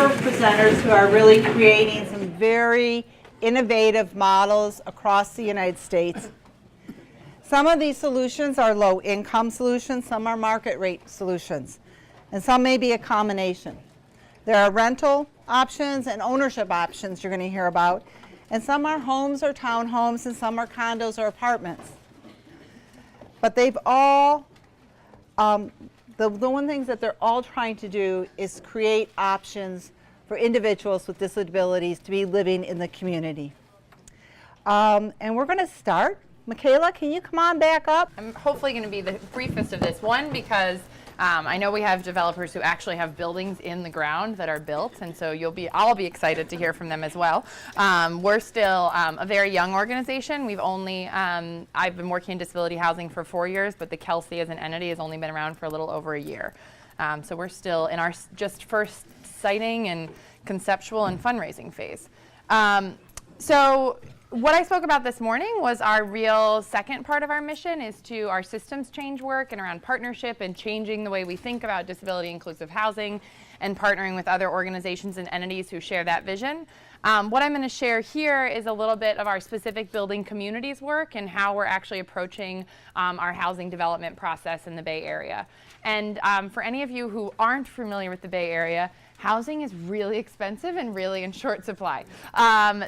of presenters who are really creating some very innovative models across the United States. Some of these solutions are low-income solutions, some are market rate solutions, and some may be a combination. There are rental options and ownership options you're going to hear about, and some are homes or townhomes, and some are condos or apartments. But they've all, the one thing that they're all trying to do is create options for individuals with disabilities to be living in the community. And we're going to start. Michaela, can you come on back up? I'm hopefully going to be the briefest of this. One, because I know we have developers who actually have buildings in the ground that are built, and so I'll be excited to hear from them as well. We're still a very young organization. We've only, I've been working in disability housing for 4 years, but the Kelsey as an entity has only been around for a little over a year. So we're still in our just first siting and conceptual and fundraising phase. So what I spoke about this morning was our real second part of our mission is to our systems change work and around partnership and changing the way we think about disability inclusive housing and partnering with other organizations and entities who share that vision. What I'm going to share here is a little bit of our specific building communities work and how we're actually approaching our housing development process in the Bay Area. And for any of you who aren't familiar with the Bay Area, housing is really expensive and really in short supply.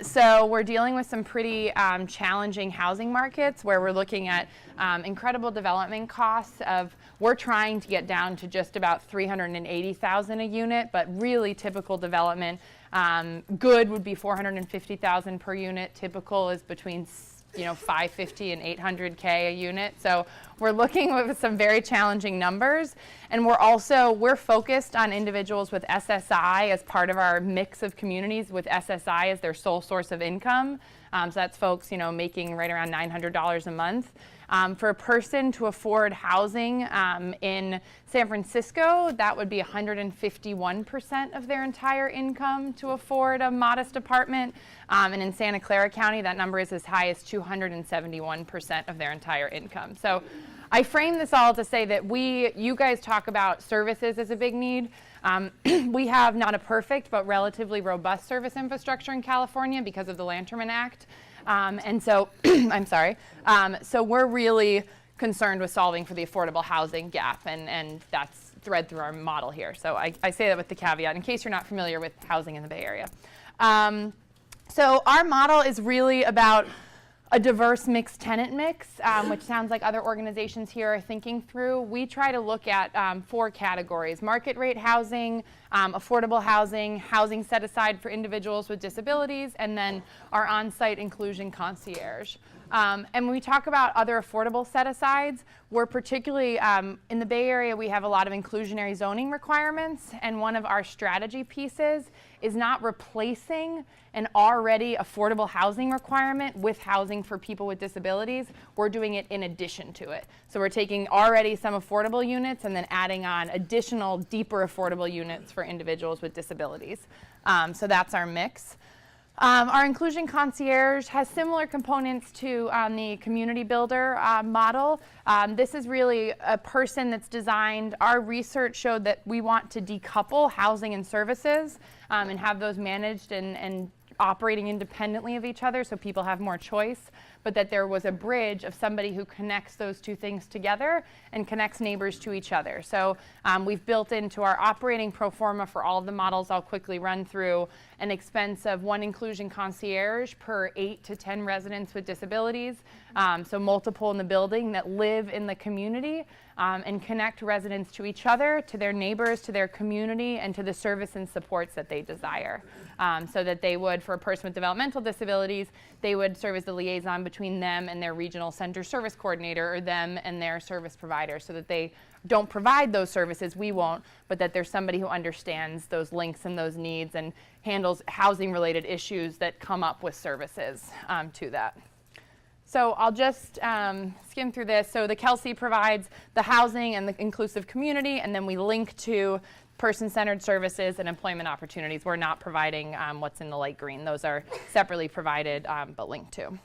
So we're dealing with some pretty challenging housing markets where we're looking at incredible development costs of, we're trying to get down to just about $380,000 a unit, but really typical development, good would be $450,000 per unit. Typical is between $550 and $800K a unit. So we're looking with some very challenging numbers, and we're focused on individuals with SSI as part of our mix of communities with SSI as their sole source of income. So that's folks making right around $900 a month. For a person to afford housing in San Francisco, that would be 151% of their entire income to afford a modest apartment. And in Santa Clara County, that number is as high as 271% of their entire income. So I frame this all to say that you guys talk about services as a big need. We have not a perfect, but relatively robust service infrastructure in California because of the Lanterman Act. And so, I'm sorry, so we're really concerned with solving for the affordable housing gap, and that's thread through our model here. So I say that with the caveat, in case you're not familiar with housing in the Bay Area. So our model is really about a diverse mixed tenant mix, which sounds like other organizations here are thinking through. We try to look at 4 categories: market rate housing, affordable housing, housing set aside for individuals with disabilities, and then our on-site inclusion concierge. And when we talk about other affordable set-asides, we're particularly, in the Bay Area, we have a lot of inclusionary zoning requirements, and one of our strategy pieces is not replacing an already affordable housing requirement with housing for people with disabilities. We're doing it in addition to it. So we're taking already some affordable units and then adding on additional, deeper affordable units for individuals with disabilities. So that's our mix. Our inclusion concierge has similar components to the community builder model. This is really a person that's designed. Our research showed that we want to decouple housing and services and have those managed and operating independently of each other so people have more choice, but that there was a bridge of somebody who connects those two things together and connects neighbors to each other. So we've built into our operating pro forma for all of the models I'll quickly run through an expense of 1 inclusion concierge per 8 to 10 residents with disabilities, so multiple in the building that live in the community and connect residents to each other, to their neighbors, to their community, and to the service and supports that they desire. So that they would, for a person with developmental disabilities, they would serve as the liaison between them and their regional center service coordinator, or them and their service provider, so that they don't provide those services, we won't, but that there's somebody who understands those links and those needs and handles housing related issues that come up with services to that. So I'll just skim through this. So the Kelsey provides the housing and the inclusive community, and then we link to person-centered services and employment opportunities. We're not providing what's in the light green. Those are separately provided but linked to.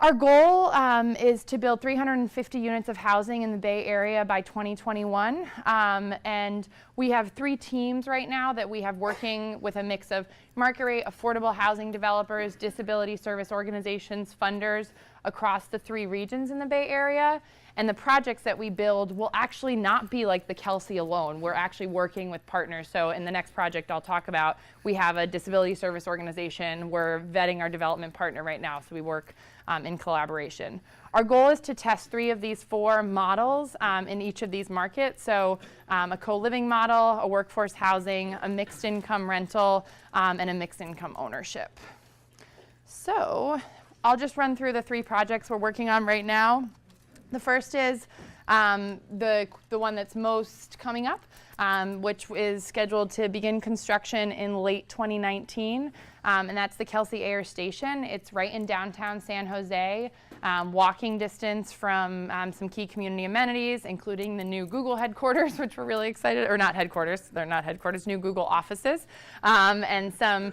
Our goal is to build 350 units of housing in the Bay Area by 2021. And we have 3 teams right now that we have working with a mix of market rate, affordable housing developers, disability service organizations, funders across the 3 regions in the Bay Area. And the projects that we build will actually not be like the Kelsey alone. We're actually working with partners. So in the next project I'll talk about, we have a disability service organization. We're vetting our development partner right now, so we work in collaboration. Our goal is to test 3 of these 4 models in each of these markets. So a co-living model, a workforce housing, a mixed income rental, and a mixed income ownership. So I'll just run through the 3 projects we're working on right now. The first is the one that's most coming up, which is scheduled to begin construction in late 2019, and that's the Kelsey Air Station. It's right in downtown San Jose, walking distance from some key community amenities, including the new Google headquarters, which we're really excited, or not headquarters, they're not headquarters, new Google offices, and some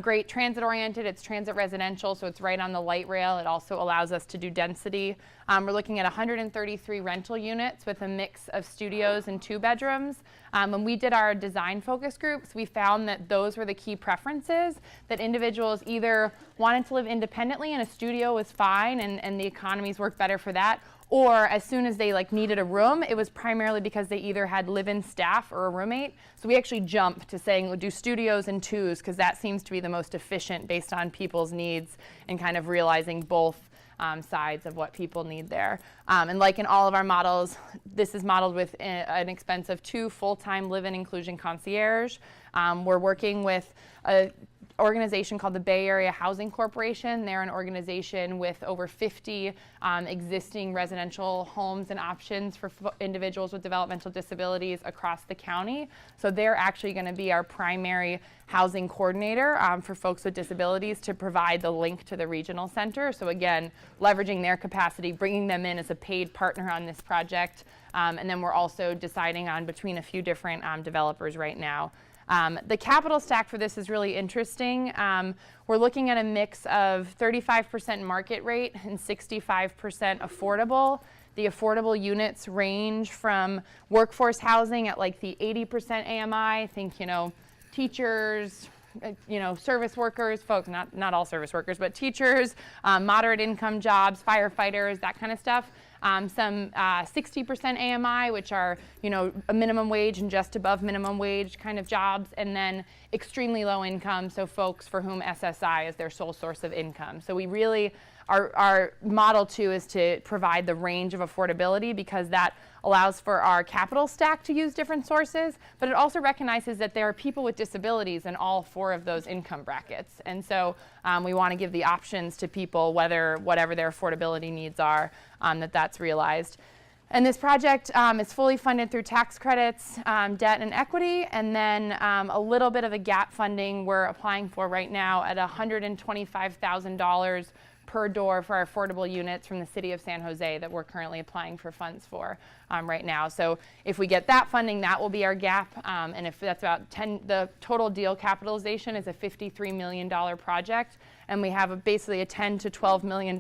great transit-oriented. It's transit residential, so it's right on the light rail. It also allows us to do density. We're looking at 133 rental units with a mix of studios and 2 bedrooms. When we did our design focus groups, we found that those were the key preferences, that individuals either wanted to live independently and a studio was fine and the economies worked better for that, or as soon as they needed a room, it was primarily because they either had live-in staff or a roommate. So we actually jumped to saying we'll do studios and 2s because that seems to be the most efficient based on people's needs and kind of realizing both sides of what people need there. And like in all of our models, this is modeled with an expense of 2 full-time live-in inclusion concierge. We're working with a organization called the Bay Area Housing Corporation. They're an organization with over 50 existing residential homes and options for individuals with developmental disabilities across the county. So they're actually going to be our primary housing coordinator for folks with disabilities to provide the link to the regional center. So again, leveraging their capacity, bringing them in as a paid partner on this project. And then we're also deciding on between a few different developers right now. The capital stack for this is really interesting. We're looking at a mix of 35% market rate and 65% affordable. The affordable units range from workforce housing at like the 80% AMI, think, teachers, service workers, folks, not all service workers, but teachers, moderate income jobs, firefighters, that kind of stuff. Some 60% AMI, which are, a minimum wage and just above minimum wage kind of jobs, and then extremely low income, so folks for whom SSI is their sole source of income. So we really, our model too is to provide the range of affordability because that allows for our capital stack to use different sources, but it also recognizes that there are people with disabilities in all 4 of those income brackets. And so we want to give the options to people, whatever their affordability needs are, that's realized. And this project is fully funded through tax credits, debt, and equity, and then a little bit of a gap funding we're applying for right now at $125,000 per door for our affordable units from the city of San Jose that we're currently applying for funds for right now. So if we get that funding, that will be our gap. And if that's about the total deal capitalization is a $53 million project. And we have basically a $10 to $12 million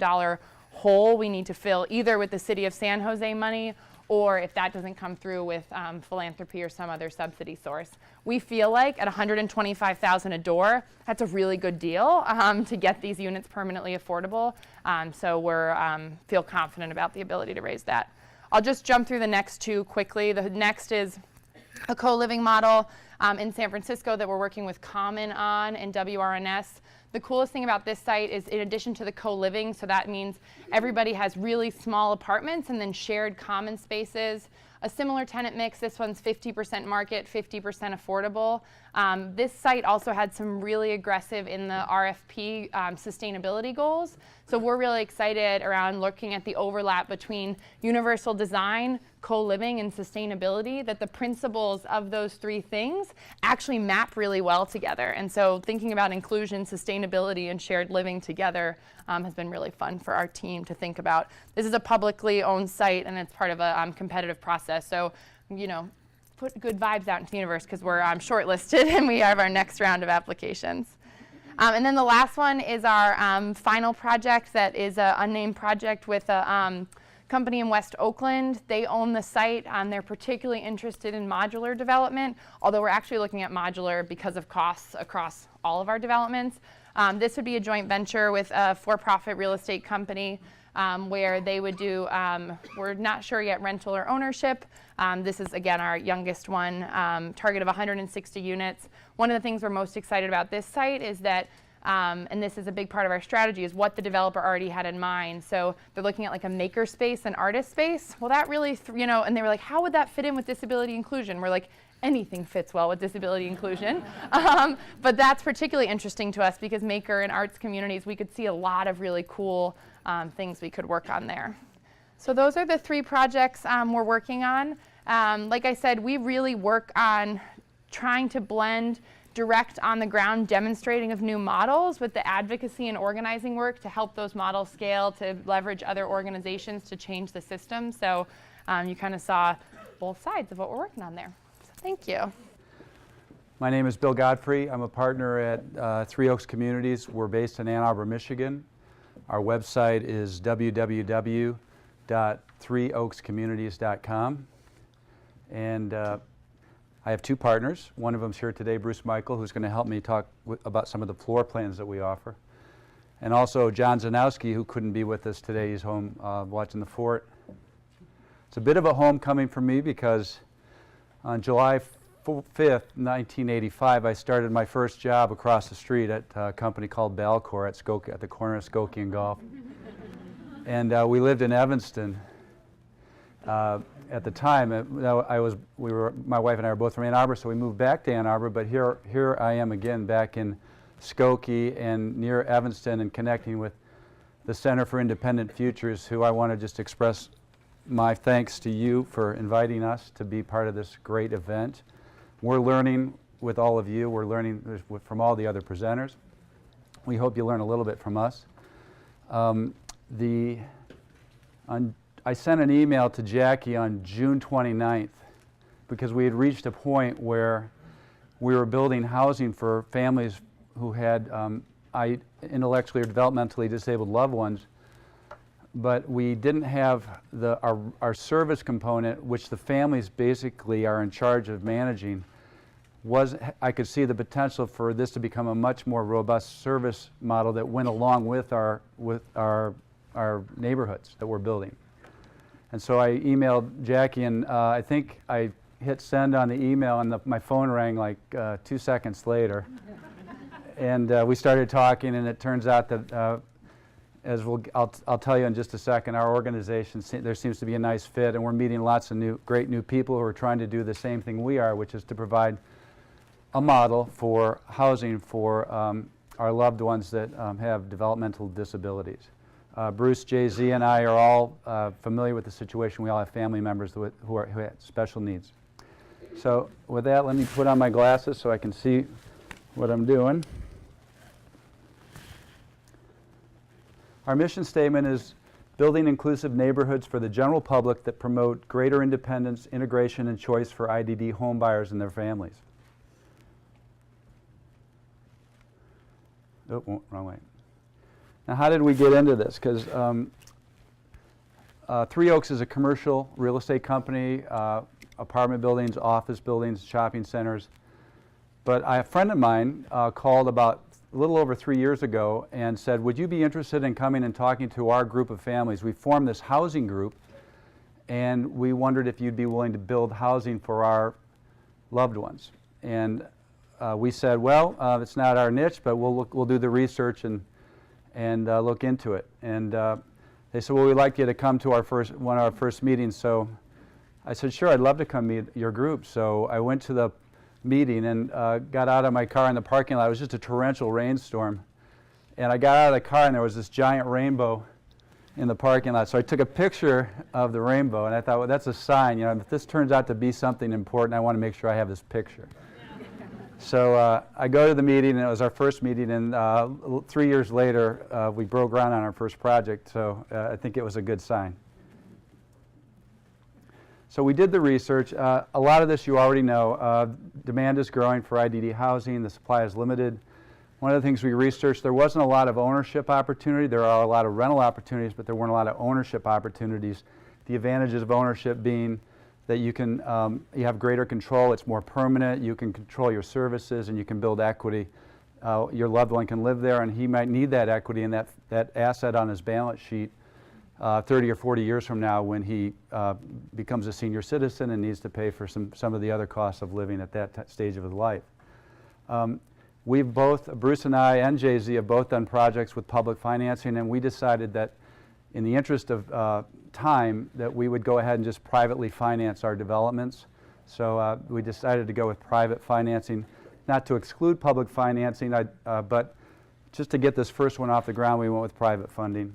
hole we need to fill either with the city of San Jose money or if that doesn't come through with philanthropy or some other subsidy source. We feel like at $125,000 a door, that's a really good deal to get these units permanently affordable. So we're feel confident about the ability to raise that. I'll just jump through the next 2 quickly. The next is a co-living model in San Francisco that we're working with Common on and WRNS. The coolest thing about this site is in addition to the co-living, so that means everybody has really small apartments and then shared common spaces. A similar tenant mix, this one's 50% market, 50% affordable. This site also had some really aggressive in the RFP sustainability goals. So we're really excited around looking at the overlap between universal design, co-living, and sustainability, that the principles of those 3 things actually map really well together. And so thinking about inclusion, sustainability, and shared living together has been really fun for our team to think about. This is a publicly owned site and it's part of a competitive process. So, put good vibes out into the universe because we're shortlisted and we have our next round of applications. And then the last one is our final project that is an unnamed project with a company in West Oakland. They own the site. They're particularly interested in modular development, although we're actually looking at modular because of costs across all of our developments. This would be a joint venture with a for-profit real estate company where they would do, we're not sure yet, rental or ownership. This is, again, our youngest one, target of 160 units. One of the things we're most excited about this site is that, and this is a big part of our strategy, is what the developer already had in mind. So they're looking at like a maker space and artist space. Well, that really, and they were like, how would that fit in with disability inclusion? We're like, anything fits well with disability inclusion. But that's particularly interesting to us because maker and arts communities, we could see a lot of really cool things we could work on there. So those are the 3 projects we're working on. Like I said, we really work on trying to blend direct on-the-ground demonstrating of new models with the advocacy and organizing work to help those models scale, to leverage other organizations to change the system. So you kind of saw both sides of what we're working on there. So thank you. My name is Bill Godfrey. I'm a partner at Three Oaks Communities. We're based in Ann Arbor, Michigan. Our website is www.threeoakscommunities.com. And I have 2 partners. One of them's here today, Bruce Michael, who's going to help me talk about some of the floor plans that we offer. And also John Zanowski, who couldn't be with us today. He's home watching the fort. It's a bit of a homecoming for me because on July 5th, 1985, I started my first job across the street at a company called Balcor at the corner of Skokie and Golf. And we lived in Evanston. At the time, my wife and I were both from Ann Arbor, so we moved back to Ann Arbor. But here I am again, back in Skokie and near Evanston, and connecting with the Center for Independent Futures, who I want to just express my thanks to you for inviting us to be part of this great event. We're learning with all of you. We're learning from all the other presenters. We hope you learn a little bit from us. I sent an email to Jackie on June 29th because we had reached a point where we were building housing for families who had intellectually or developmentally disabled loved ones, but we didn't have our service component, which the families basically are in charge of managing. I could see the potential for this to become a much more robust service model that went along with our neighborhoods that we're building. And so I emailed Jackie, and I think I hit send on the email, and my phone rang like 2 seconds later. And we started talking, and it turns out that, I'll tell you in just a second, our organization, there seems to be a nice fit, and we're meeting lots of great new people who are trying to do the same thing we are, which is to provide a model for housing for our loved ones that have developmental disabilities. Bruce, Jay-Z, and I are all familiar with the situation. We all have family members who have special needs. So with that, let me put on my glasses so I can see what I'm doing. Our mission statement is building inclusive neighborhoods for the general public that promote greater independence, integration, and choice for IDD home buyers and their families. Oh, wrong way. Now, how did we get into this? Because Three Oaks is a commercial real estate company, apartment buildings, office buildings, shopping centers. But a friend of mine called about a little over 3 years ago and said, would you be interested in coming and talking to our group of families? We formed this housing group, and we wondered if you'd be willing to build housing for our loved ones. And we said, well, it's not our niche, but we'll do the research and look into it. And they said, well, we'd like you to come to one of our first meetings. So I said, sure, I'd love to come meet your group. So I went to the meeting and got out of my car in the parking lot. It was just a torrential rainstorm. And I got out of the car, and there was this giant rainbow in the parking lot. So I took a picture of the rainbow, and I thought, well, that's a sign. You know, if this turns out to be something important, I want to make sure I have this picture. So I go to the meeting, and it was our first meeting, and 3 years later, we broke ground on our first project, so I think it was a good sign. So we did the research. A lot of this you already know. Demand is growing for IDD housing. The supply is limited. One of the things we researched, there wasn't a lot of ownership opportunity. There are a lot of rental opportunities, but there weren't a lot of ownership opportunities. The advantages of ownership being that you can, you have greater control, it's more permanent, you can control your services, and you can build equity. Your loved one can live there, and he might need that equity and that asset on his balance sheet 30 or 40 years from now when he becomes a senior citizen and needs to pay for some of the other costs of living at that stage of his life. We've both, Bruce and I and Jay-Z, have both done projects with public financing, and we decided that in the interest of time that we would go ahead and just privately finance our developments. So we decided to go with private financing, not to exclude public financing, but just to get this first one off the ground, we went with private funding.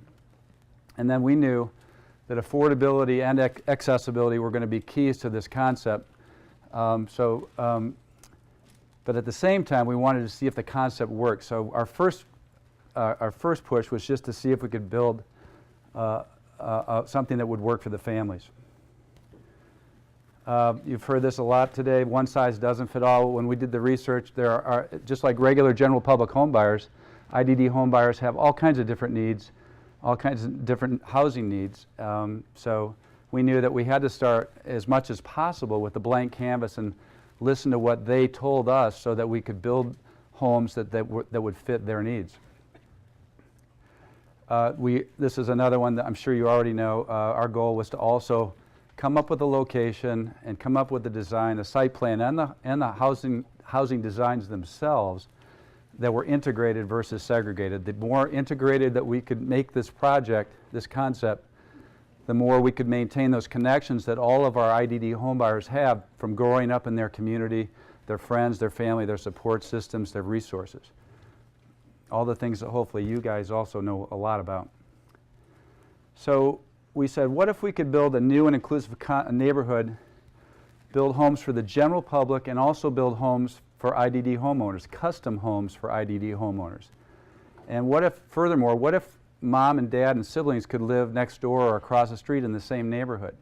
And then we knew that affordability and accessibility were going to be keys to this concept. But at the same time, we wanted to see if the concept worked. So our first push was just to see if we could build something that would work for the families. You've heard this a lot today. One size doesn't fit all. When we did the research, there are, just like regular general public home buyers, IDD home buyers have all kinds of different needs, all kinds of different housing needs. So we knew that we had to start as much as possible with a blank canvas and listen to what they told us so that we could build homes that would fit their needs. This is another one that I'm sure you already know. Our goal was to also come up with a location and come up with the design, the site plan, and the housing designs themselves that were integrated versus segregated. The more integrated that we could make this project, this concept, the more we could maintain those connections that all of our IDD homebuyers have from growing up in their community, their friends, their family, their support systems, their resources. All the things that hopefully you guys also know a lot about. So we said, what if we could build a new and inclusive neighborhood, build homes for the general public, and also build homes for IDD homeowners, custom homes for IDD homeowners? And what if, furthermore, what if mom and dad and siblings could live next door or across the street in the same neighborhood?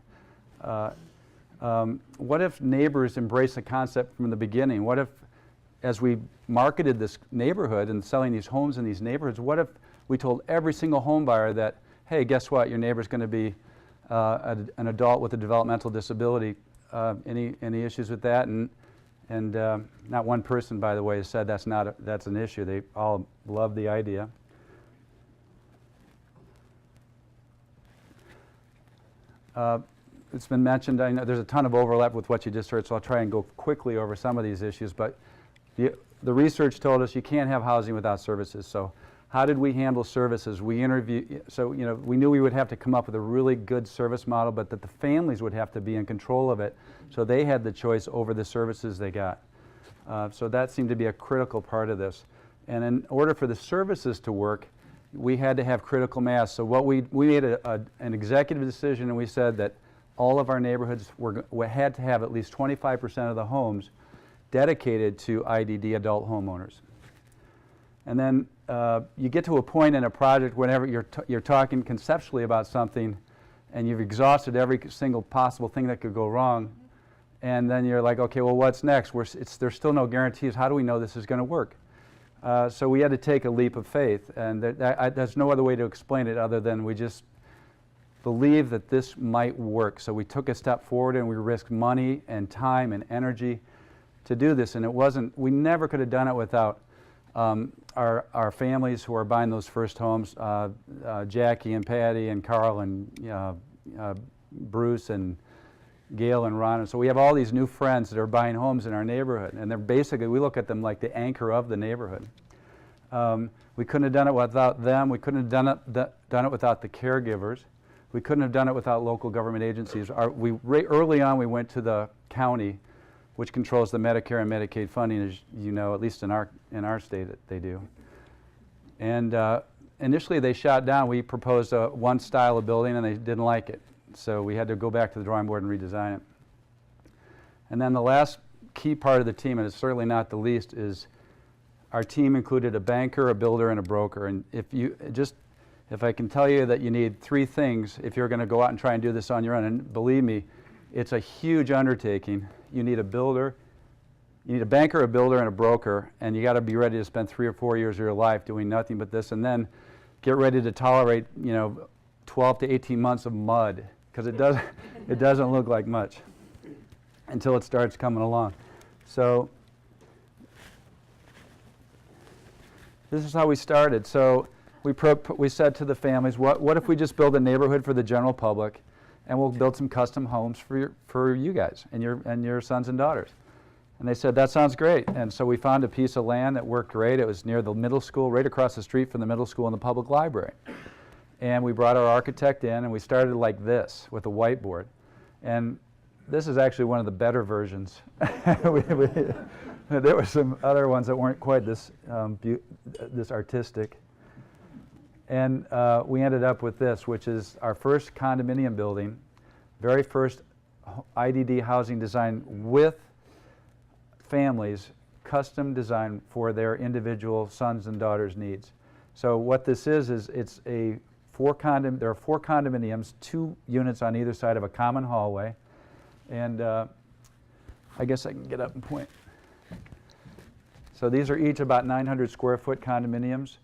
What if neighbors embrace the concept from the beginning? What if, as we marketed this neighborhood and selling these homes in these neighborhoods, what if we told every single home buyer that, hey, guess what, your neighbor's going to be an adult with a developmental disability. Any issues with that? And not one person, by the way, has said that's an issue. They all love the idea. It's been mentioned, I know there's a ton of overlap with what you just heard, so I'll try and go quickly over some of these issues, but the research told us you can't have housing without services. So how did we handle services? We knew we would have to come up with a really good service model, but that the families would have to be in control of it, so they had the choice over the services they got. So that seemed to be a critical part of this. And in order for the services to work, we had to have critical mass. So what we made an executive decision, and we said that all of our neighborhoods had to have at least 25% of the homes dedicated to IDD adult homeowners. And then you get to a point in a project whenever you're talking conceptually about something and you've exhausted every single possible thing that could go wrong, and then you're like, okay, well, what's next? There's still no guarantees. How do we know this is going to work? So we had to take a leap of faith, and there's no other way to explain it other than we just believed that this might work. So we took a step forward and we risked money and time and energy to do this, and we never could have done it without our families who are buying those first homes, Jackie and Patty and Carl and Bruce and Gail and Ron. And so we have all these new friends that are buying homes in our neighborhood, and they're basically, we look at them like the anchor of the neighborhood. We couldn't have done it without them. We couldn't have done it without the caregivers. We couldn't have done it without local government agencies. Early on, we went to the county, which controls the Medicare and Medicaid funding, as you know, at least in our state that they do. And initially they shot down. We proposed one style of building and they didn't like it. So we had to go back to the drawing board and redesign it. And then the last key part of the team, and it's certainly not the least, is our team included a banker, a builder, and a broker. And if I can tell you that you need three things if you're going to go out and try and do this on your own, and believe me, it's a huge undertaking. You need a builder, you need a banker, a builder, and a broker, and you got to be ready to spend 3 or 4 years of your life doing nothing but this, and then get ready to tolerate, 12 to 18 months of mud, because it doesn't look like much until it starts coming along. So this is how we started. So we said to the families, what if we just build a neighborhood for the general public, and we'll build some custom homes for you guys and your sons and daughters. And they said, that sounds great. And so we found a piece of land that worked great. It was near the middle school, right across the street from the middle school and the public library. And we brought our architect in, and we started like this with a whiteboard. And this is actually one of the better versions. There were some other ones that weren't quite this artistic. And we ended up with this, which is our first condominium building, very first IDD housing design with families, custom designed for their individual sons and daughters' needs. So what this is it's there are 4 condominiums, 2 units on either side of a common hallway. And I guess I can get up and point. So these are each about 900 square foot condominiums,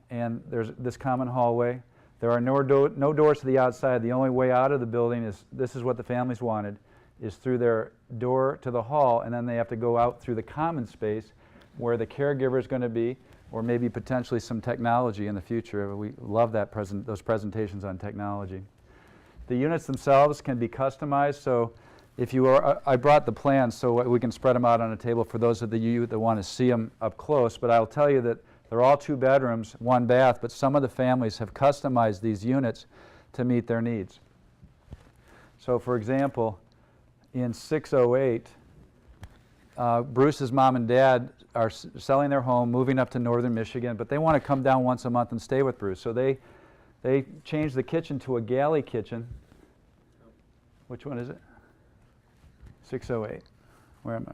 and there's this common hallway. There are no doors to the outside. The only way out of the building this is what the families wanted, is through their door to the hall, and then they have to go out through the common space where the caregiver is going to be, or maybe potentially some technology in the future. We love those presentations on technology. The units themselves can be customized, so if you are, I brought the plans so we can spread them out on a table for those of you that want to see them up close, but I'll tell you that they're all 2 bedrooms, 1 bath, but some of the families have customized these units to meet their needs. So for example, in 608, Bruce's mom and dad are selling their home, moving up to northern Michigan, but they want to come down once a month and stay with Bruce. So they changed the kitchen to a galley kitchen. Which one is it? 608. Where am I?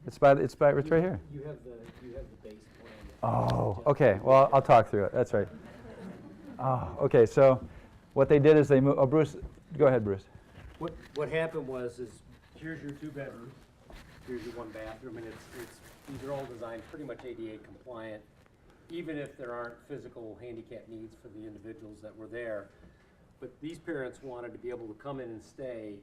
It's right here. You have the base plan. Oh, okay. Well, I'll talk through it. That's right. Oh, okay. So what they did is they moved. Oh, Bruce, go ahead, Bruce. What happened was here's your 2 bedrooms, here's your 1 bathroom, and these are all designed pretty much ADA compliant, even if there aren't physical handicap needs for the individuals that were there. But these parents wanted to be able to come in and stay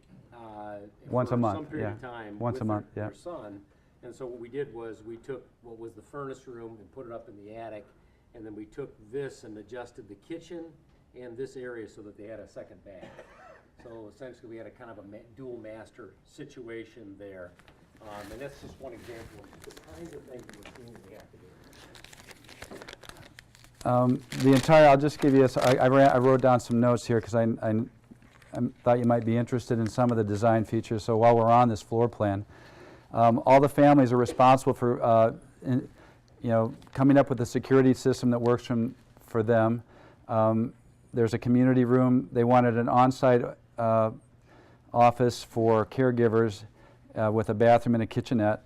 once a month, some period of time once with a month, their son. And so what we did was we took what was the furnace room and put it up in the attic, and then we took this and adjusted the kitchen and this area so that they had a second bath. So essentially we had a kind of a dual master situation there. And that's just one example of the kinds of things we're seeing we have to do. I'll just give you, I wrote down some notes here because I thought you might be interested in some of the design features. So while we're on this floor plan, all the families are responsible for coming up with a security system that works for them. There's a community room. They wanted an on-site office for caregivers with a bathroom and a kitchenette.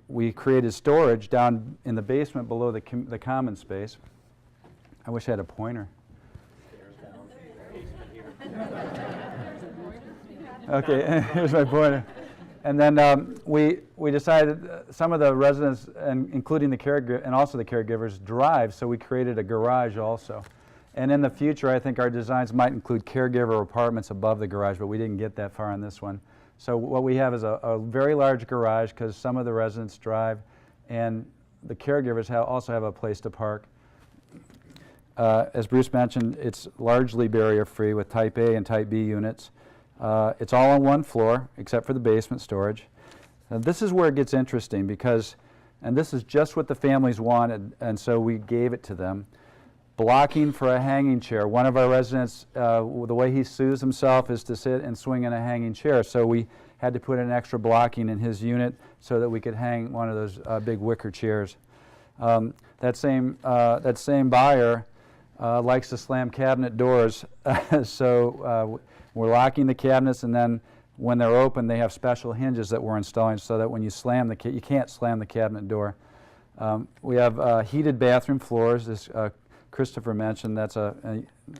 We created storage down in the basement below the common space. I wish I had a pointer. Okay, here's my pointer. And then we decided some of the residents, and including the caregiver and also the caregivers, drive, so we created a garage also. And in the future, I think our designs might include caregiver apartments above the garage, but we didn't get that far on this one. So what we have is a very large garage because some of the residents drive, and the caregivers also have a place to park. As Bruce mentioned, it's largely barrier-free with Type A and Type B units. It's all on 1 floor, except for the basement storage. This is where it gets interesting because, and this is just what the families wanted, and so we gave it to them. Blocking for a hanging chair. One of our residents, the way he soothes himself is to sit and swing in a hanging chair, so we had to put an extra blocking in his unit so that we could hang one of those big wicker chairs. That same buyer likes to slam cabinet doors, so we're locking the cabinets, and then when they're open, they have special hinges that we're installing so that when you slam you can't slam the cabinet door. We have heated bathroom floors. This Christopher mentioned that's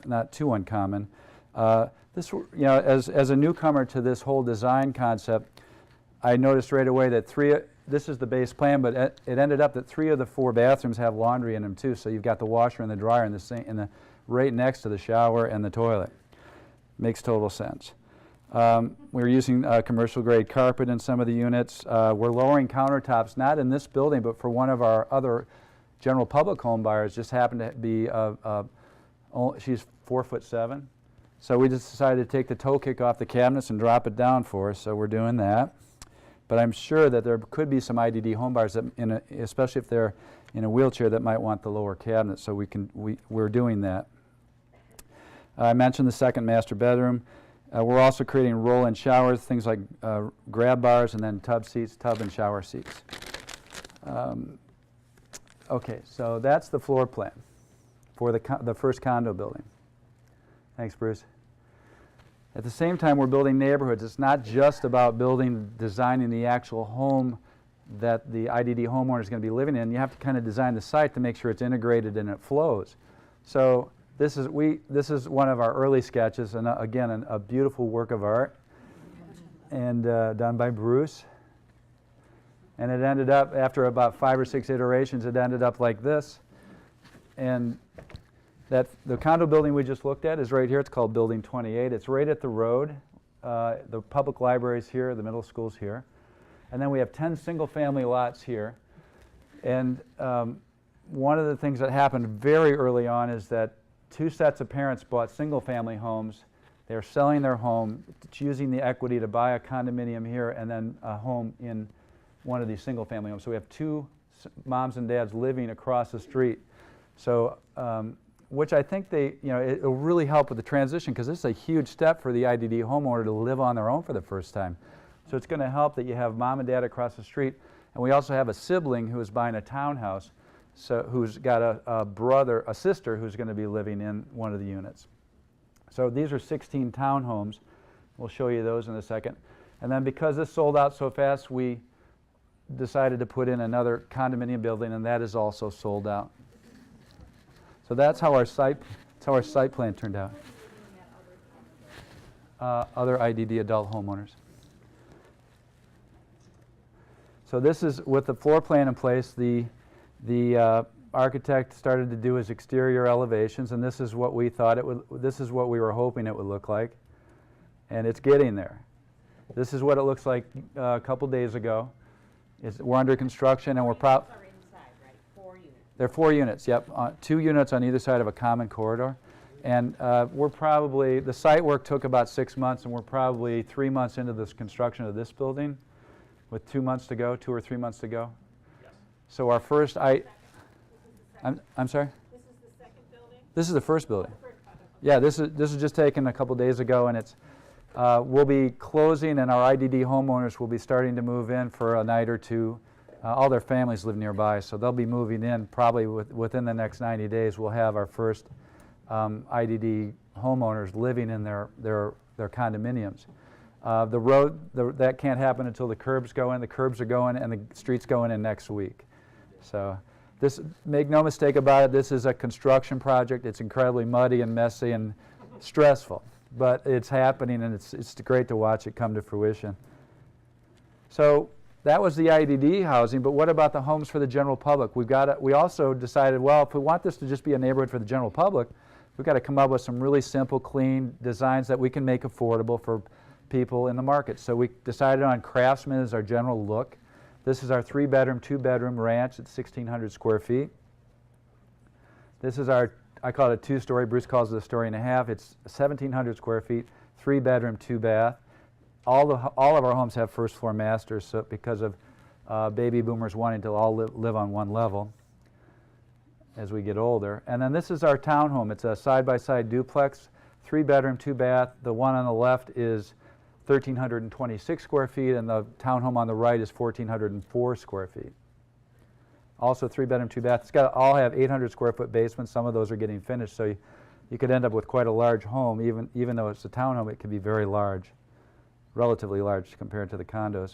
not too uncommon. As a newcomer to this whole design concept, I noticed right away that this is the base plan, but it ended up that 3 of the 4 bathrooms have laundry in them too. So you've got the washer and the dryer in the sink, right next to the shower and the toilet. Makes total sense. We're using commercial grade carpet in some of the units. We're lowering countertops, not in this building, but for one of our other general public home buyers. Just happened to be, she's 4'7". So we just decided to take the toe kick off the cabinets and drop it down for us. So we're doing that. But I'm sure that there could be some IDD home buyers, that especially if they're in a wheelchair, that might want the lower cabinet. So we're doing that. I mentioned the second master bedroom. We're also creating roll-in showers, things like grab bars and then tub and shower seats. Okay, so that's the floor plan for the first condo building. Thanks, Bruce. At the same time, we're building neighborhoods. It's not just about designing the actual home that the IDD homeowner is going to be living in. You have to kind of design the site to make sure it's integrated and it flows. So this is one of our early sketches, and again, a beautiful work of art, and done by Bruce. And it ended up, after about 5 or 6 iterations, it ended up like this. And the condo building we just looked at is right here. It's called Building 28. It's right at the road. The public library's here, the middle school's here. And then we have 10 single-family lots here. And one of the things that happened very early on is that 2 sets of parents bought single-family homes. They're selling their home, using the equity to buy a condominium here and then a home in one of these single-family homes. So we have 2 moms and dads living across the street. So, which I think it'll really help with the transition, because this is a huge step for the IDD homeowner to live on their own for the first time. So it's going to help that you have mom and dad across the street. And we also have a sibling who is buying a townhouse, so who's got a sister who's going to be living in one of the units. So these are 16 townhomes. We'll show you those in a second. And then because this sold out so fast, we decided to put in another condominium building, and that is also sold out. So that's how our site plan turned out. Other IDD adult homeowners. So this is, with the floor plan in place, the architect started to do his exterior elevations, and this is what we thought this is what we were hoping it would look like, and it's getting there. This is what it looks like a couple days ago. We're under construction, and we're probably. There are 4 units, yep. 2 units on either side of a common corridor. And we're probably, the site work took about 6 months, and we're probably 3 months into this construction of this building, with 2 months to go, 2 or 3 months to go. Yes. So our first, I'm sorry? This is the second building? This is the first building. Yeah, this is just taken a couple days ago, and it's, we'll be closing, and our IDD homeowners will be starting to move in for a night or 2. All their families live nearby, so they'll be moving in probably within the next 90 days. We'll have our first IDD homeowners living in their condominiums. The road, that can't happen until the curbs go in. The curbs are going, and the street's going in next week. So make no mistake about it, this is a construction project. It's incredibly muddy and messy and stressful, but it's happening, and it's great to watch it come to fruition. So that was the IDD housing, but what about the homes for the general public? We also decided, well, if we want this to just be a neighborhood for the general public, we've got to come up with some really simple, clean designs that we can make affordable for people in the market. So we decided on Craftsman as our general look. This is our 3-bedroom, 2-bedroom ranch at 1,600 square feet. This is our, I call it a 2-story, Bruce calls it a 1.5 story. It's 1,700 square feet, 3-bedroom, 2-bath. All of our homes have first floor masters, so because of baby boomers wanting to all live on one level as we get older. And then this is our townhome. It's a side-by-side duplex, 3-bedroom, 2-bath. The one on the left is 1,326 square feet, and the townhome on the right is 1,404 square feet. Also 3-bedroom, 2-bath. It's got all have 800 square foot basements. Some of those are getting finished, so you could end up with quite a large home. Even though it's a townhome, it can be very large. Relatively large compared to the condos.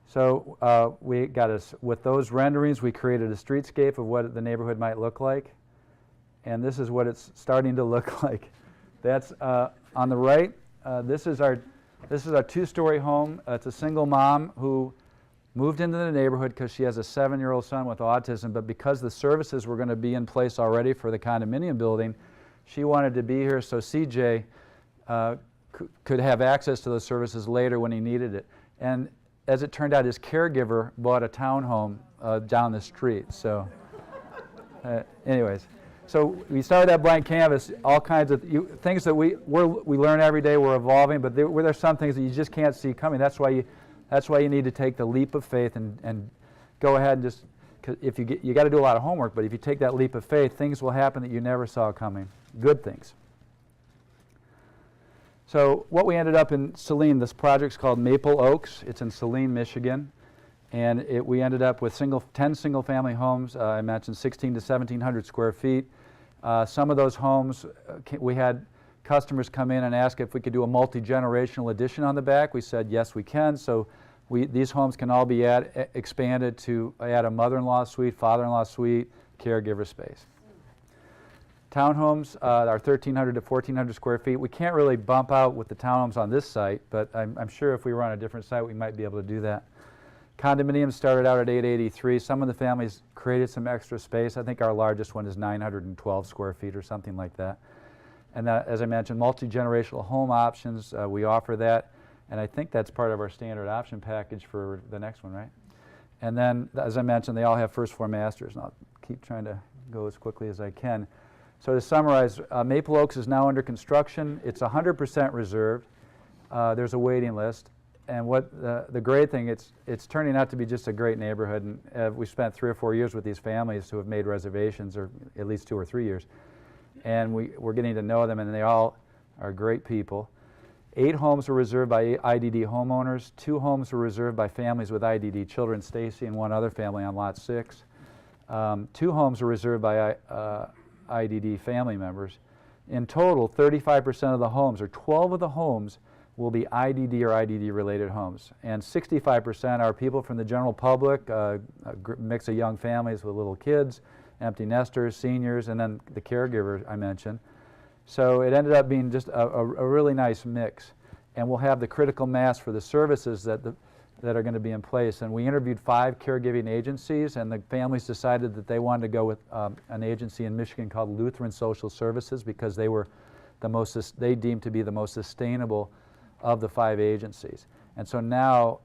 So we got with those renderings, we created a streetscape of what the neighborhood might look like, and this is what it's starting to look like. That's on the right. This is our This is a 2-story home. It's a single mom who moved into the neighborhood because she has a 7-year-old son with autism, but because the services were going to be in place already for the condominium building, she wanted to be here so CJ could have access to those services later when he needed it. And as it turned out, his caregiver bought a townhome down the street. So anyways, so we started that blank canvas, all kinds of things that we learn every day, we're evolving, but there's some things that you just can't see coming. That's why you need to take the leap of faith and go ahead and just, if you got to do a lot of homework, but if you take that leap of faith, things will happen that you never saw coming, good things. So what we ended up in Saline, this project's called Maple Oaks. It's in Saline, Michigan. And we ended up with 10 single-family homes. I mentioned 1,600 to 1,700 square feet. Some of those homes, we had customers come in and ask if we could do a multi-generational addition on the back. We said, yes, we can. So these homes can all be expanded to add a mother-in-law suite, father-in-law suite, caregiver space. Townhomes are 1,300 to 1,400 square feet. We can't really bump out with the townhomes on this site, but I'm sure if we were on a different site, we might be able to do that. Condominiums started out at 883. Some of the families created some extra space. I think our largest one is 912 square feet or something like that. And as I mentioned, multi-generational home options, we offer that. And I think that's part of our standard option package for the next one, right? And then, as I mentioned, they all have first floor masters. And I'll keep trying to go as quickly as I can. So to summarize, Maple Oaks is now under construction. It's 100% reserved. There's a waiting list. And what the great thing, it's turning out to be just a great neighborhood. And we spent 3 or 4 years with these families who have made reservations, or at least 2 or 3 years. And we're getting to know them, and they all are great people. 8 homes were reserved by IDD homeowners. 2 homes were reserved by families with IDD children, Stacy and one other family on lot 6. 2 homes were reserved by IDD family members. In total, 35% of the homes, or 12 of the homes, will be IDD or IDD related homes. And 65% are people from the general public, a mix of young families with little kids, empty nesters, seniors, and then the caregiver I mentioned. So it ended up being just a really nice mix. And we'll have the critical mass for the services that are going to be in place. And we interviewed 5 caregiving agencies, and the families decided that they wanted to go with an agency in Michigan called Lutheran Social Services because they were they deemed to be the most sustainable of the 5 agencies. And so now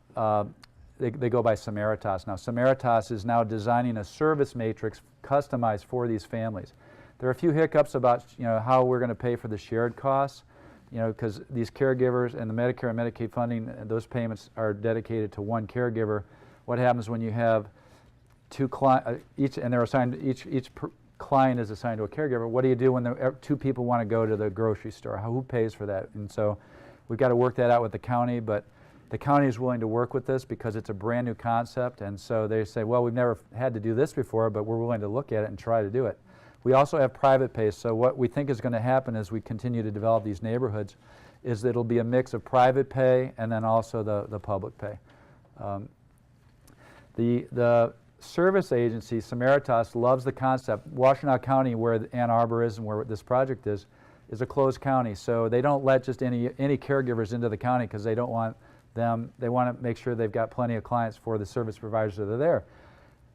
they go by Samaritas. Now Samaritas is now designing a service matrix customized for these families. There are a few hiccups about how we're going to pay for the shared costs, because these caregivers and the Medicare and Medicaid funding, those payments are dedicated to one caregiver. What happens when you have 2 clients, and they're assigned, each client is assigned to a caregiver? What do you do when 2 people want to go to the grocery store? Who pays for that? And so we've got to work that out with the county, but the county is willing to work with this because it's a brand new concept, and so they say, well, we've never had to do this before, but we're willing to look at it and try to do it. We also have private pay, so what we think is going to happen as we continue to develop these neighborhoods is that it'll be a mix of private pay and then also the public pay. The service agency, Samaritas, loves the concept. Washtenaw County, where Ann Arbor is and where this project is a closed county, so they don't let just any caregivers into the county because they don't want them. They want to make sure they've got plenty of clients for the service providers that are there.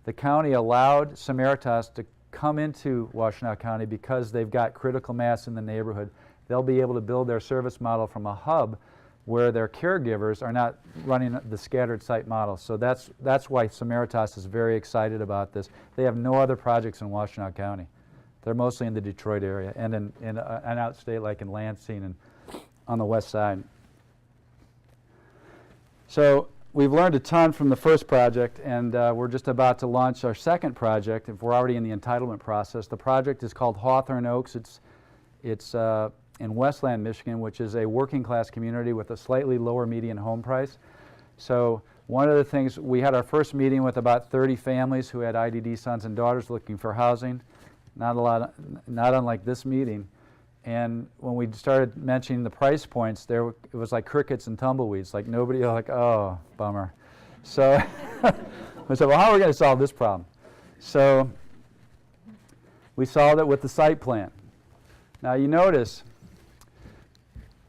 The county allowed Samaritas to come into Washtenaw County because they've got critical mass in the neighborhood. They'll be able to build their service model from a hub where their caregivers are not running the scattered site model. So that's why Samaritas is very excited about this. They have no other projects in Washtenaw County. They're mostly in the Detroit area and in an outstate like in Lansing and on the west side. So we've learned a ton from the first project, and we're just about to launch our second project, if we're already in the entitlement process. The project is called Hawthorne Oaks. It's in Westland, Michigan, which is a working class community with a slightly lower median home price. So one of the things, we had our first meeting with about 30 families who had IDD sons and daughters looking for housing. Not unlike this meeting. And when we started mentioning the price points, it was like crickets and tumbleweeds. Like nobody, like, oh, bummer. So we said, well, how are we going to solve this problem? So we solved it with the site plan. Now you notice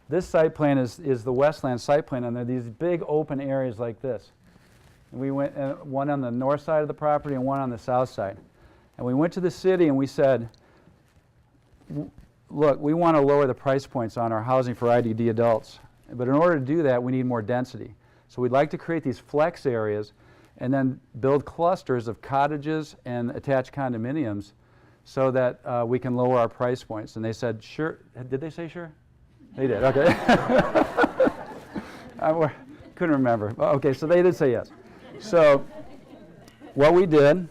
This site plan is the Westland site plan, and there are these big open areas like this. And we went, one on the north side of the property and one on the south side. And we went to the city and we said, look, we want to lower the price points on our housing for IDD adults. But in order to do that, we need more density. So we'd like to create these flex areas and then build clusters of cottages and attached condominiums so that we can lower our price points. And they said, sure. Did they say sure? They did, okay. I couldn't remember. Okay, so they did say yes. So what we did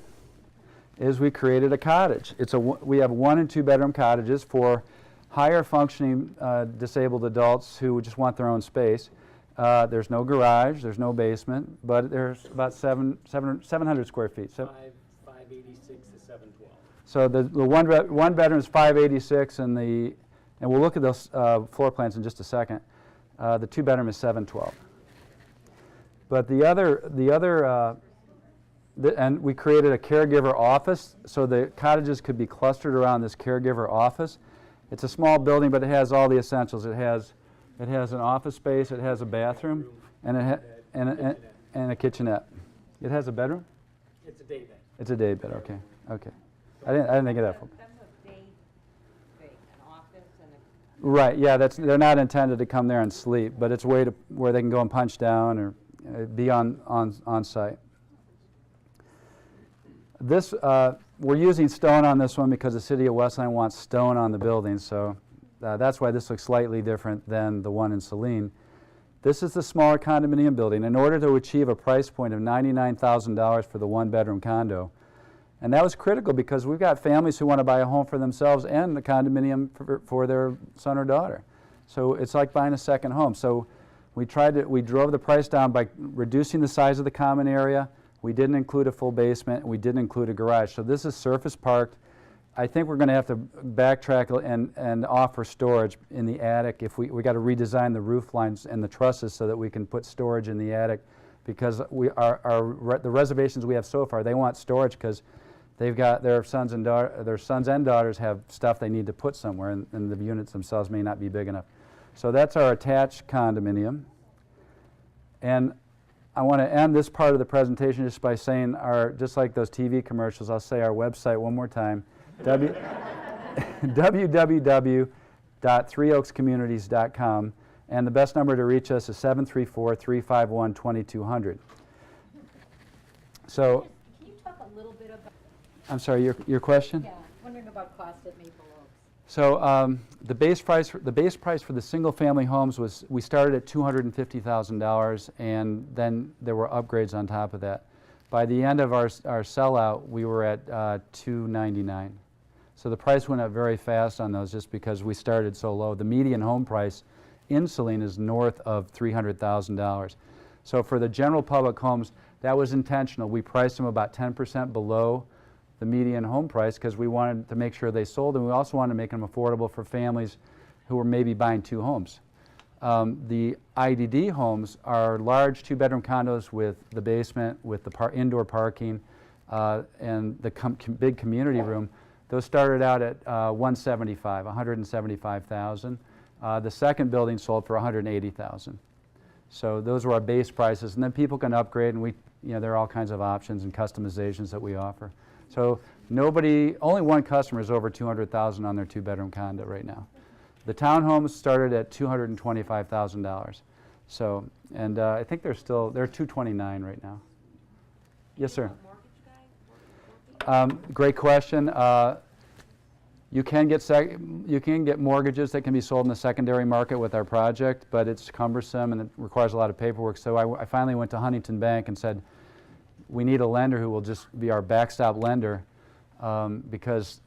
is we created a cottage. We have 1 and 2 bedroom cottages for higher functioning disabled adults who just want their own space. There's no garage, there's no basement, but there's about 700 square feet. 586 to 712. So the one bedroom is 586, and we'll look at those floor plans in just a second. The 2 bedroom is 712. But and we created a caregiver office, so the cottages could be clustered around this caregiver office. It's a small building, but it has all the essentials. It has an office space, it has a bathroom, and a kitchenette. It has a bedroom? It's a day bed. It's a day bed, okay. Okay. I didn't think of that. That's a day, an office and a... Right, yeah, they're not intended to come there and sleep, but it's a way where they can go and punch down or be on site. This, we're using stone on this one because the city of Westland wants stone on the building, so that's why this looks slightly different than the one in Saline. This is the smaller condominium building. In order to achieve a price point of $99,000 for the 1-bedroom condo, and that was critical because we've got families who want to buy a home for themselves and the condominium for their son or daughter. So it's like buying a second home. So we drove the price down by reducing the size of the common area. We didn't include a full basement, and we didn't include a garage. So this is surface parked. I think we're going to have to backtrack and offer storage in the attic. If we got to redesign the roof lines and the trusses so that we can put storage in the attic, because the reservations we have so far, they want storage because they've got their sons and daughters have stuff they need to put somewhere, and the units themselves may not be big enough. So that's our attached condominium. And I want to end this part of the presentation just by saying just like those TV commercials, I'll say our website one more time. www.threeoakscommunities.com, and the best number to reach us is 734-351-2200. So, Can you talk a little bit about... I'm sorry, your question? Yeah, wondering about cost at Maple Oaks. So the base price for the single-family homes we started at $250,000, and then there were upgrades on top of that. By the end of our sellout, we were at $299,000. So the price went up very fast on those just because we started so low. The median home price in Saline is north of $300,000. So for the general public homes, that was intentional. We priced them about 10% below the median home price because we wanted to make sure they sold, and we also wanted to make them affordable for families who were maybe buying 2 homes. The IDD homes are large 2-bedroom condos with the basement, with the indoor parking, and the big community room. Those started out at $175,000. The second building sold for $180,000. So those were our base prices, and then people can upgrade, and there are all kinds of options and customizations that we offer. So only one customer is over $200,000 on their 2-bedroom condo right now. The townhomes started at $225,000. So, and I think they're $229,000 right now. Yes, sir. Great question. You can get mortgages that can be sold in the secondary market with our project, but it's cumbersome and it requires a lot of paperwork. So I finally went to Huntington Bank and said, we need a lender who will just be our backstop lender because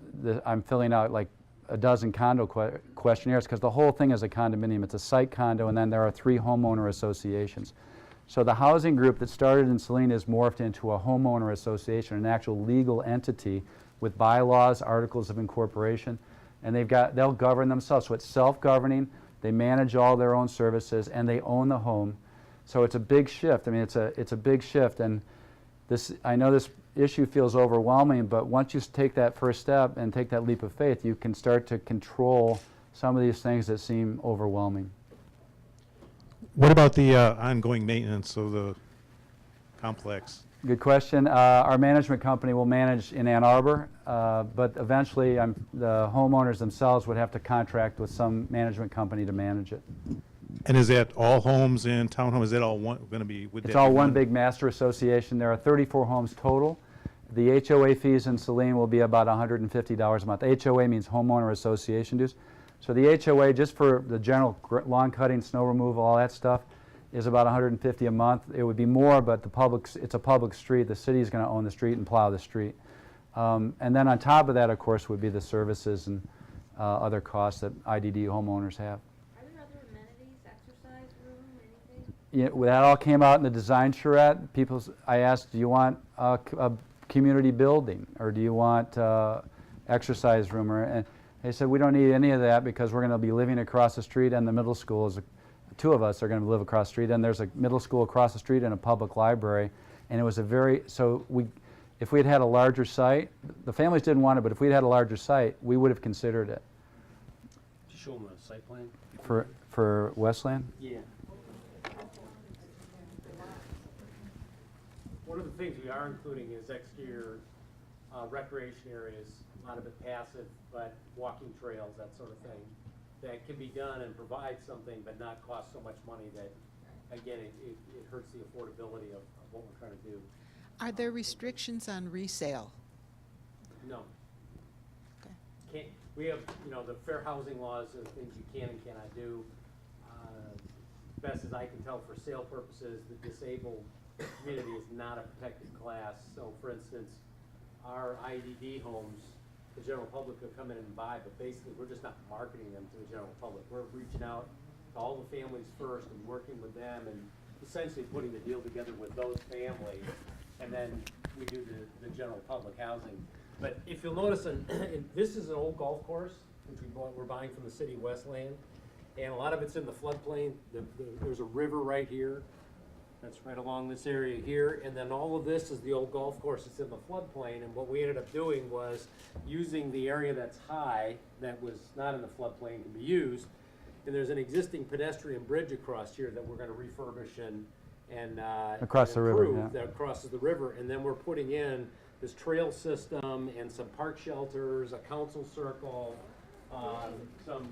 I'm filling out like a dozen condo questionnaires because the whole thing is a condominium. It's a site condo, and then there are 3 homeowner associations. So the housing group that started in Saline is morphed into a homeowner association, an actual legal entity with bylaws, articles of incorporation, and they'll govern themselves. So it's self-governing, they manage all their own services, and they own the home. So it's a big shift. I mean, it's a big shift, and I know this issue feels overwhelming, but once you take that first step and take that leap of faith, you can start to control some of these things that seem overwhelming. What about the ongoing maintenance of the complex? Good question. Our management company will manage in Ann Arbor, but eventually the homeowners themselves would have to contract with some management company to manage it. And is that all homes in townhome? Is that all going to be? Would It's that all be one big master association. There are 34 homes total. The HOA fees in Saline will be about $150 a month. HOA means homeowner association dues. So the HOA, just for the general lawn cutting, snow removal, all that stuff, is about $150 a month. It would be more, but it's a public street. The city is going to own the street and plow the street. And then on top of that, of course, would be the services and other costs that IDD homeowners have. Are there other amenities, exercise room, anything? Yeah, well, that all came out in the design charrette. I asked, do you want a community building, or do you want exercise room? And they said, we don't need any of that because we're going to be living across the street, and the middle school is, two of us are going to live across the street, and there's a middle school across the street and a public library. And it was if we had had a larger site, the families didn't want it, but if we'd had a larger site, we would have considered it. Show them a site plan? For Westland? Yeah. One of the things we are including is exterior recreation areas, a lot of it passive, but walking trails, that sort of thing, that can be done and provide something but not cost so much money that, again, it hurts the affordability of what we're trying to do. Are there restrictions on resale? No. Okay. Can't, we have, the fair housing laws and things you can and cannot do. Best as I can tell, for sale purposes, the disabled community is not a protected class. So for instance, our IDD homes, the general public could come in and buy, but basically we're just not marketing them to the general public. We're reaching out to all the families first and working with them and essentially putting the deal together with those families, and then we do the general public housing. But if you'll notice, this is an old golf course, which we're buying from the city of Westland, and a lot of it's in the floodplain. There's a river right here. That's right along this area here, and then all of this is the old golf course that's in the floodplain, and what we ended up doing was using the area that's high, that was not in the floodplain, to be used, and there's an existing pedestrian bridge across here that we're going to refurbish and Across the river, improve, yeah. that crosses the river, and then we're putting in this trail system and some park shelters, a council circle, some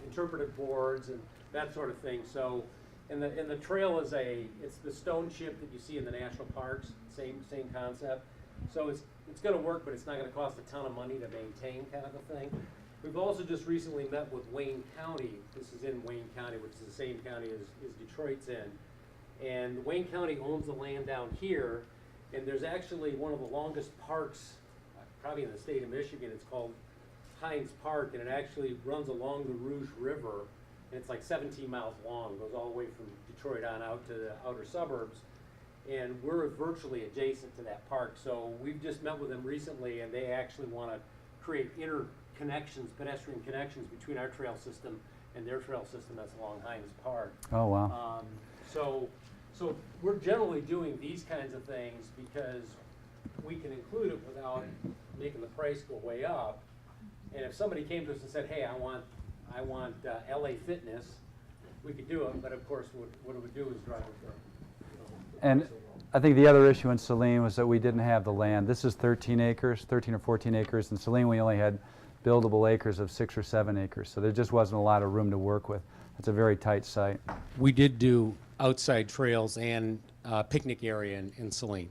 interpretive boards and that sort of thing. So. And the trail is it's the stone chip that you see in the national parks, same concept. So it's going to work, but it's not going to cost a ton of money to maintain, kind of a thing. We've also just recently met with Wayne County. This is in Wayne County, which is the same county as Detroit's in. And Wayne County owns the land down here, and there's actually one of the longest parks, probably in the state of Michigan. It's called Hines Park, and it actually runs along the Rouge River. And it's like 17 miles long, goes all the way from Detroit on out to the outer suburbs. And we're virtually adjacent to that park. So we've just met with them recently, and they actually want to create interconnections, pedestrian connections between our trail system and their trail system that's along Hines Park. Oh, wow. So we're generally doing these kinds of things because we can include it without making the price go way up. And if somebody came to us and said, hey, I want LA Fitness, we could do it, but of course what it would do is drive it And I think the other issue in Saline was that we didn't have the land. This is 13 or 14 acres. In Saline, we only had buildable acres of 6 or 7 acres, so there just wasn't a lot of room to work with. It's a very tight site. We did do outside trails and picnic area in Saline.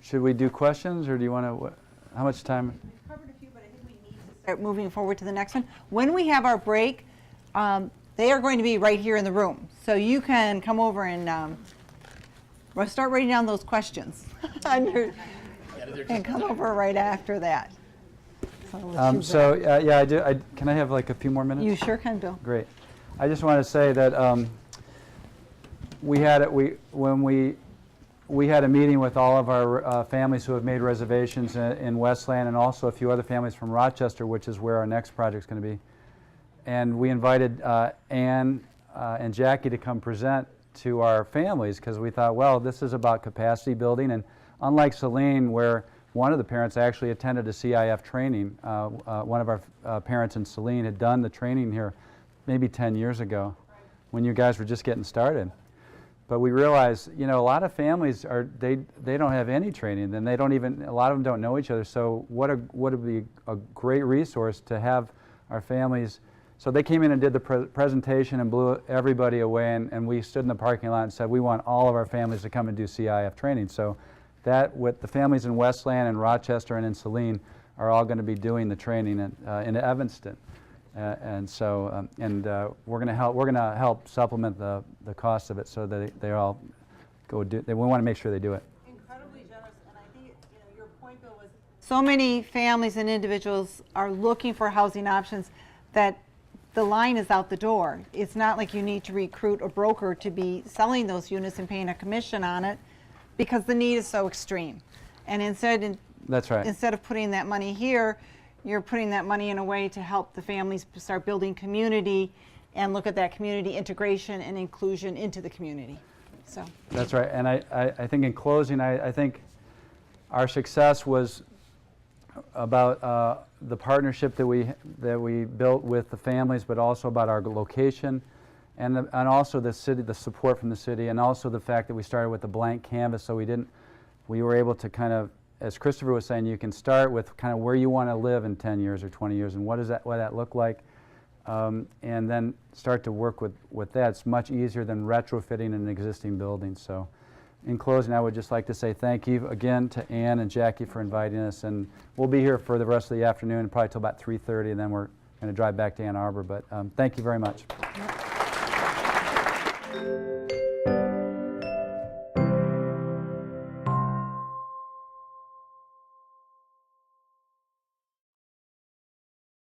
Should we do questions, or do you want to, how much time? Covered a few, but I think we need to start moving forward to the next one. When we have our break, they are going to be right here in the room. So you can come over and start writing down those questions. And come over right after that. Yeah, I do. Can I have like a few more minutes? You sure can, Bill. Great. I just want to say that we had a meeting with all of our families who have made reservations in Westland, and also a few other families from Rochester, which is where our next project is going to be. And we invited Ann and Jackie to come present to our families, because we thought, well, this is about capacity building, and unlike Saline, where one of the parents actually attended a CIF training. One of our parents in Saline had done the training here maybe 10 years ago when you guys were just getting started. But we realized, you know, a lot of families they don't have any training, and they don't even, a lot of them don't know each other. So what would be a great resource to have our families. So they came in and did the presentation and blew everybody away, and we stood in the parking lot and said, we want all of our families to come and do CIF training. So that, with the families in Westland and Rochester and in Saline, are all going to be doing the training in Evanston. And so, we're going to help supplement the cost of it so that they all go do. We want to make sure they do it. Incredibly generous, and I think, you know, your point, Bill, was so many families and individuals are looking for housing options that the line is out the door. It's not like you need to recruit a broker to be selling those units and paying a commission on it, because the need is so extreme. And That's right. Instead of putting that money here, you're putting that money in a way to help the families start building community and look at that community integration and inclusion into the community. So That's right. And I think in closing, I think our success was about the partnership that we built with the families, but also about our location, and also the city, the support from the city, and also the fact that we started with a blank canvas, so we were able to kind of, as Christopher was saying, you can start with kind of where you want to live in 10 years or 20 years, and what that look like, and then start to work with that. It's much easier than retrofitting an existing building. So in closing, I would just like to say thank you again to Ann and Jackie for inviting us, and we'll be here for the rest of the afternoon, probably till about 3:30, and then we're going to drive back to Ann Arbor. But thank you very much.